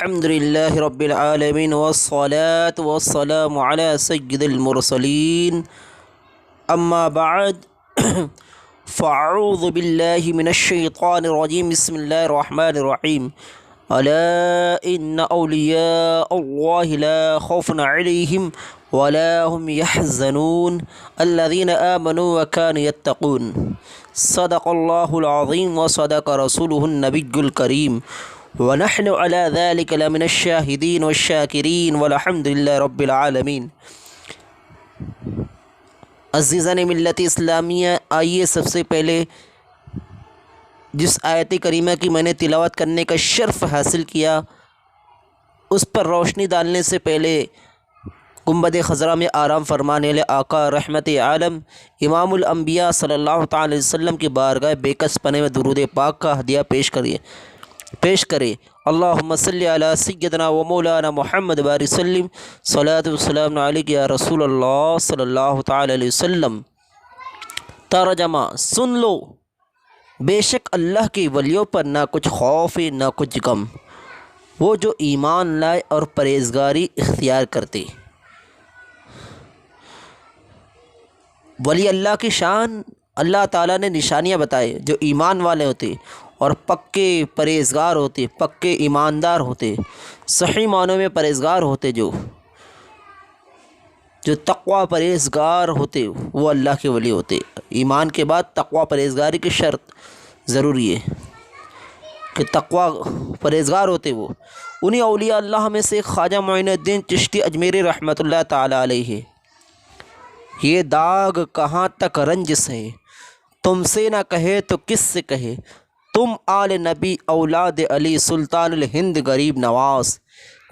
الحمد لله رب العالمين والصلاة والسلام على سيد المرسلين أما بعد فأعوذ بالله من الشيطان الرجيم بسم الله الرحمن الرحيم ألا إن أولياء الله لا خوف عليهم ولا هم يحزنون الذين آمنوا وكانوا يتقون صدق الله العظيم وصدق رسوله النبي الكريم ونحن على ذلك لمن الشاهدين والشاكرين والحمد لله رب العالمین۔ عزیزان ملت اسلامیہ، آئیے سب سے پہلے جس آیت کریمہ کی میں نے تلاوت کرنے کا شرف حاصل کیا اس پر روشنی ڈالنے سے پہلے گنبد خضرا میں آرام فرمانے والے آقا رحمت عالم امام الانبیاء صلی اللہ تعالی علیہ وسلم کی بارگاہ بے کس پنے میں درود پاک کا ہدیہ پیش کرے۔ اللہم صلی علی سیدنا و مولانا محمد بارک وسلم، صلاۃ والسلام علیک یا رسول اللہ صلی اللہ تعالی علیہ وسلم۔ ترجمہ سن لو، بے شک اللہ کے ولیوں پر نہ کچھ خوف ہے نہ کچھ غم، وہ جو ایمان لائے اور پرہیزگاری اختیار کرتے۔ ولی اللہ کی شان اللہ تعالیٰ نے نشانیاں بتائے، جو ایمان والے ہوتے اور پکے پرہیزگار ہوتے، پکے ایماندار ہوتے، صحیح معنوں میں پرہیزگار ہوتے، جو تقوی پرہیزگار ہوتے وہ اللہ کے ولی ہوتے۔ ایمان کے بعد تقوی پرہیزگاری کی شرط ضروری ہے کہ تقوی پرہیزگار ہوتے وہ۔ انہی اولیاء اللہ میں سے خواجہ معین الدین چشتی اجمیری رحمۃ اللہ تعالی علیہ ہے۔ یہ داغ کہاں تک رنجس ہے، تم سے نہ کہے تو کس سے کہے، تم آل نبی اولاد علی سلطان الہند غریب نواز،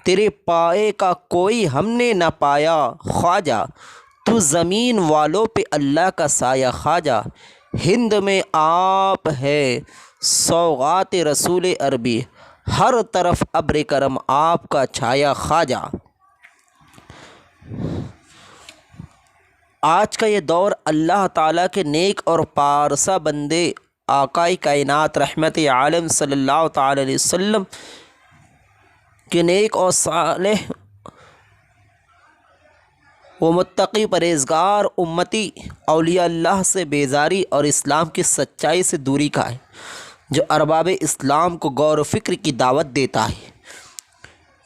تیرے پائے کا کوئی ہم نے نہ پایا خواجہ، تو زمین والوں پہ اللہ کا سایہ خواجہ، ہند میں آپ ہے سوغات رسول عربی، ہر طرف ابر کرم آپ کا چھایا خواجہ۔ آج کا یہ دور اللہ تعالیٰ کے نیک اور پارسا بندے آقائے کائنات رحمت عالم صلی اللہ تعالی علیہ وسلم کے نیک اور صالح و متقی پرہیزگار امتی اولیاء اللہ سے بیزاری اور اسلام کی سچائی سے دوری کا ہے، جو ارباب اسلام کو غور و فکر کی دعوت دیتا ہے۔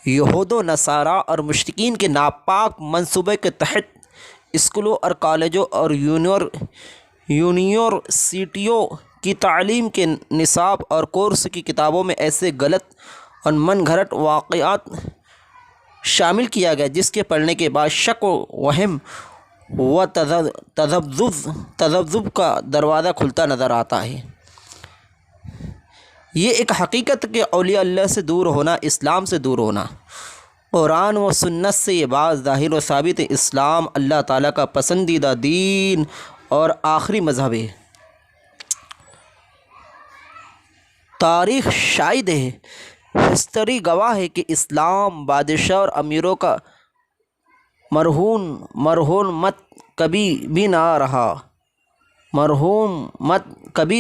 یہود و نصارہ اور مشرکین کے ناپاک منصوبے کے تحت اسکولوں اور کالجوں اور یونیورسٹیوں کی تعلیم کے نصاب اور کورس کی کتابوں میں ایسے غلط اور من گھڑت واقعات شامل کیا گیا جس کے پڑھنے کے بعد شک و وہم و تذبذب کا دروازہ کھلتا نظر آتا ہے۔ یہ ایک حقیقت کہ اولیاء اللہ سے دور ہونا اسلام سے دور ہونا۔ قرآن و سنت سے یہ بات ظاہر و ثابت ہے، اسلام اللہ تعالیٰ کا پسندیدہ دین اور آخری مذہب ہے۔ تاریخ شاہد ہے، ہسٹری گواہ ہے کہ اسلام بادشاہ اور امیروں کا مرہون مت کبھی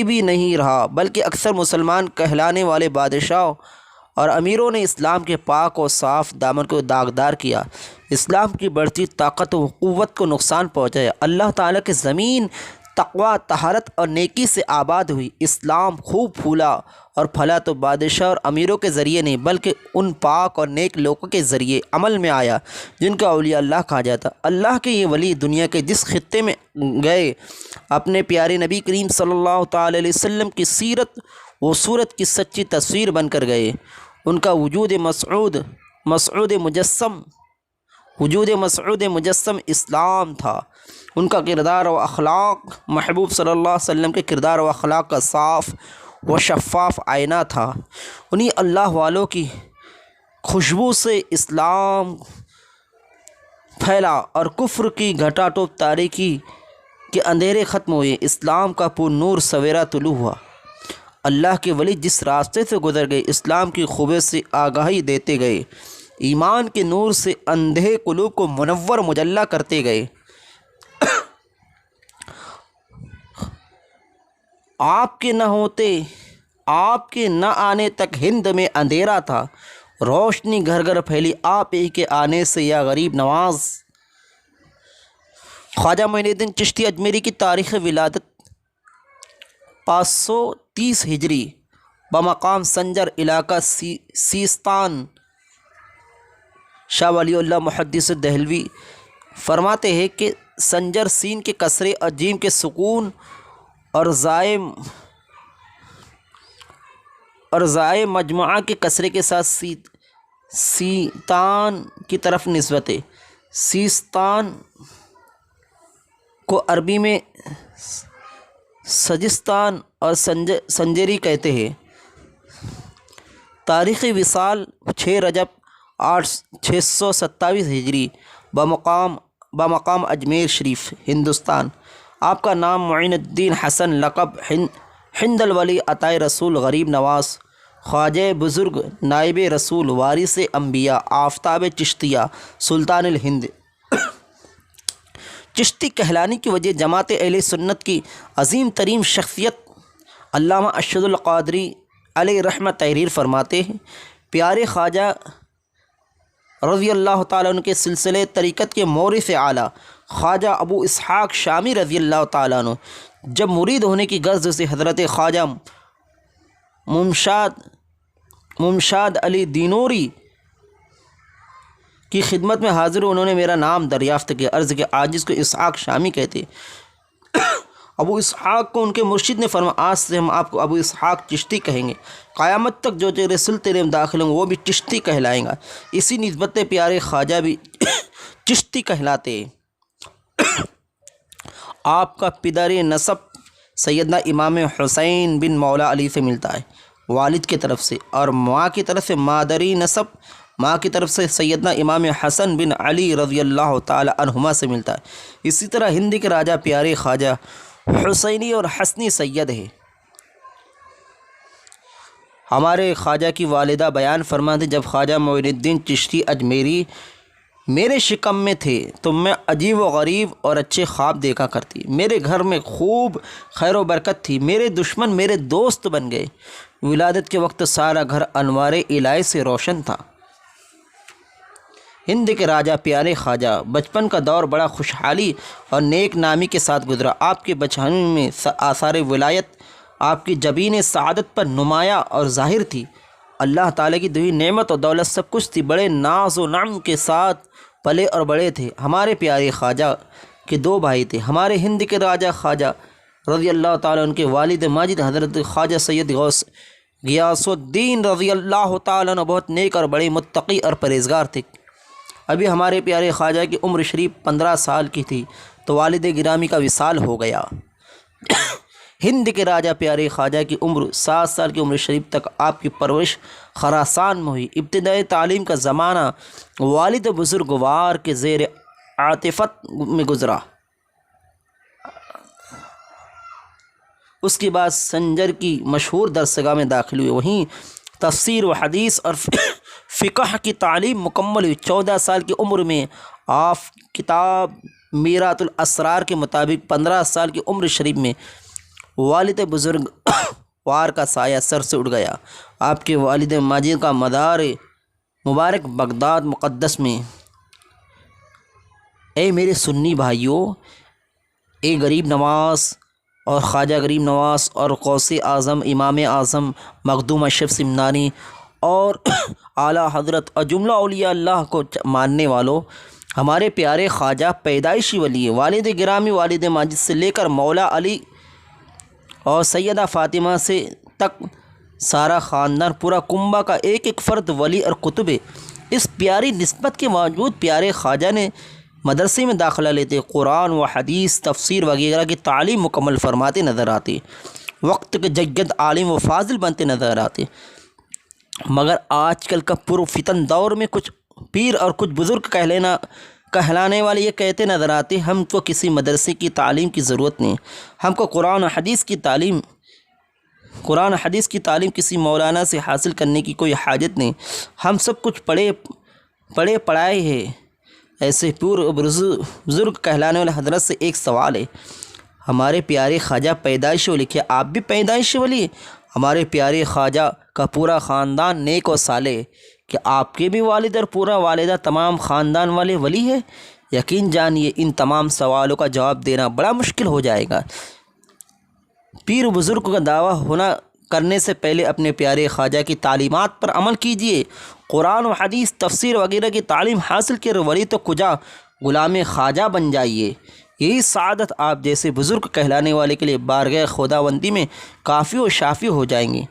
بھی نہیں رہا، بلکہ اکثر مسلمان کہلانے والے بادشاہوں اور امیروں نے اسلام کے پاک و صاف دامن کو داغدار کیا، اسلام کی بڑھتی طاقت و قوت کو نقصان پہنچایا۔ اللہ تعالیٰ کی زمین تقوی، طہارت اور نیکی سے آباد ہوئی۔ اسلام خوب پھولا اور پھلا تو بادشاہ اور امیروں کے ذریعے نہیں، بلکہ ان پاک اور نیک لوگوں کے ذریعے عمل میں آیا جن کا اولیاء اللہ کہا جاتا۔ اللہ کے یہ ولی دنیا کے جس خطے میں گئے، اپنے پیارے نبی کریم صلی اللہ تعالی علیہ وسلم کی سیرت و صورت کی سچی تصویر بن کر گئے۔ ان کا وجود مجسم اسلام تھا۔ ان کا کردار و اخلاق محبوب صلی اللہ علیہ وسلم کے کردار و اخلاق کا صاف و شفاف آئینہ تھا۔ انہی اللہ والوں کی خوشبو سے اسلام پھیلا اور کفر کی گھٹا ٹوپ تاریکی کے اندھیرے ختم ہوئے، اسلام کا پر نور سویرا طلوع ہوا۔ اللہ کے ولی جس راستے سے گزر گئے، اسلام کی خوبیوں سے آگاہی دیتے گئے، ایمان کے نور سے اندھے قلوب کو منور مجلہ کرتے گئے۔ آپ کے نہ آنے تک ہند میں اندھیرا تھا، روشنی گھر گھر پھیلی آپ ہی کے آنے سے یا غریب نواز۔ خواجہ معین الدین چشتی اجمیری کی تاریخ ولادت 530 ہجری بمقام سنجر علاقہ سیستان۔ شاہ ولی اللہ محدث دہلوی فرماتے ہیں کہ سنجر سین کے کسرے اور جیم کے سکون اور زائے مجموعہ کے کسرے کے ساتھ سیتان کی طرف نسبت ہے۔ سیستان کو عربی میں سجستان اور سنجری کہتے ہیں۔ تاریخ وصال 6 رجب 627 ہجری بمقام اجمیر شریف ہندوستان۔ آپ کا نام معین الدین حسن، لقب ہند الولی، عطائے رسول، غریب نواز، خواجہ بزرگ، نائب رسول، وارث انبیاء، آفتاب چشتیہ، سلطان الہند۔ چشتی کہلانے کی وجہ جماعت اہل سنت کی عظیم ترین شخصیت علامہ ارشد القادری علیہ رحمہ تحریر فرماتے ہیں، پیارے خواجہ رضی اللہ تعالیٰ عنہ کے سلسلے طریقت کے مورث اعلیٰ خواجہ ابو اسحاق شامی رضی اللہ تعالیٰ عنہ جب مرید ہونے کی غرض سے حضرت خواجہ ممشاد علی دینوری کی خدمت میں حاضر، انہوں نے میرا نام دریافت کیا، عرض کے عاجز کو اسحاق شامی کہتے۔ ابو اسحاق کو ان کے مرشد نے فرمایا، آج سے ہم آپ کو ابو اسحاق چشتی کہیں گے، قیامت تک جو تیرے سلسلے میں داخل ہوں وہ بھی چشتی کہلائیں گا۔ اسی نسبت پیارے خواجہ بھی چشتی کہلاتے ہیں۔ آپ کا پدر نسب سیدنا امام حسین بن مولا علی سے ملتا ہے والد کی طرف سے، اور ماں کی طرف سے مادری نسب ماں کی طرف سے سیدنا امام حسن بن علی رضی اللہ تعالی عنہما سے ملتا ہے۔ اسی طرح ہند کے راجہ پیارے خواجہ حسینی اور حسنی سید ہے۔ ہمارے خواجہ کی والدہ بیان فرماتے، جب خواجہ معین الدین چشتی اجمیری میرے شکم میں تھے تو میں عجیب و غریب اور اچھے خواب دیکھا کرتی، میرے گھر میں خوب خیر و برکت تھی، میرے دشمن میرے دوست بن گئے۔ ولادت کے وقت سارا گھر انوار الہی سے روشن تھا۔ ہند کے راجہ پیارے خواجہ بچپن کا دور بڑا خوشحالی اور نیک نامی کے ساتھ گزرا۔ آپ کے بچپن میں آثار ولایت آپ کی جبین سعادت پر نمایاں اور ظاہر تھی۔ اللہ تعالیٰ کی دی نعمت اور دولت سب کچھ تھی، بڑے ناز و نعم کے ساتھ پلے اور بڑے تھے۔ ہمارے پیارے خواجہ کے 2 بھائی تھے۔ ہمارے ہند کے راجہ خواجہ رضی اللہ تعالیٰ عنہ کے والد ماجد حضرت خواجہ سید غیاث الدین رضی اللہ تعالیٰ عنہ بہت نیک اور بڑے متقی اور پرہیزگار تھے۔ ابھی ہمارے پیارے خواجہ کی عمر شریف 15 سال کی تھی تو والد گرامی کا وصال ہو گیا۔ ہند کے راجہ پیارے خواجہ کی عمر 7 سال کی عمر شریف تک آپ کی پرورش خراسان میں ہوئی۔ ابتدائی تعلیم کا زمانہ والد بزرگوار کے زیر عاطفت میں گزرا۔ اس کے بعد سنجر کی مشہور درسگاہ میں داخل ہوئے، وہیں تفسیر و حدیث اور فقہ کی تعلیم مکمل ہوئی۔ 14 سال کی عمر میں آپ کتاب میرات الاسرار کے مطابق 15 سال کی عمر شریف میں والد بزرگوار کا سایہ سر سے اٹھ گیا۔ آپ کے والد ماجد کا مدار مبارک بغداد مقدس میں۔ اے میرے سنی بھائیوں، اے غریب نواز اور خواجہ غریب نواز اور غوث اعظم امام اعظم مخدوم اشرف سمنانی اور اعلیٰ حضرت اور جملہ اولیاء اللہ کو ماننے والوں، ہمارے پیارے خواجہ پیدائشی ولی ہے۔ والد گرامی والد ماجد سے لے کر مولا علی اور سیدہ فاطمہ سے تک سارا خاندان پورا کنبہ کا ایک ایک فرد ولی اور قطب ہے۔ اس پیاری نسبت کے باوجود پیارے خواجہ نے مدرسے میں داخلہ لیتے قرآن و حدیث تفسیر وغیرہ کی تعلیم مکمل فرماتے نظر آتے، وقت کے جید عالم و فاضل بنتے نظر آتے۔ مگر آج کل کا پرفتن دور میں کچھ پیر اور کچھ بزرگ کہلانے والے یہ کہتے نظر آتے، ہم کو کسی مدرسے کی تعلیم کی ضرورت نہیں، ہم کو قرآن و حدیث کی تعلیم کسی مولانا سے حاصل کرنے کی کوئی حاجت نہیں، ہم سب کچھ پڑھے پڑھائے ہیں۔ ایسے بزرگ کہلانے والے حضرت سے ایک سوال ہے، ہمارے پیارے خواجہ پیدائش ولی، کیا آپ بھی پیدائش ولی؟ ہمارے پیارے خواجہ کا پورا خاندان نیک و صالح ہے، کہ آپ کے بھی والد اور پورا والدہ تمام خاندان والے ولی ہے؟ یقین جانیے ان تمام سوالوں کا جواب دینا بڑا مشکل ہو جائے گا۔ پیر بزرگ کا دعویٰ ہونا کرنے سے پہلے اپنے پیارے خواجہ کی تعلیمات پر عمل کیجیے، قرآن و حدیث، تفسیر وغیرہ کی تعلیم حاصل کر ولی تو کجا غلام خواجہ بن جائیے۔ یہی سعادت آپ جیسے بزرگ کہلانے والے کے لیے بارگاہ خداوندی میں کافی و شافی ہو جائیں گی۔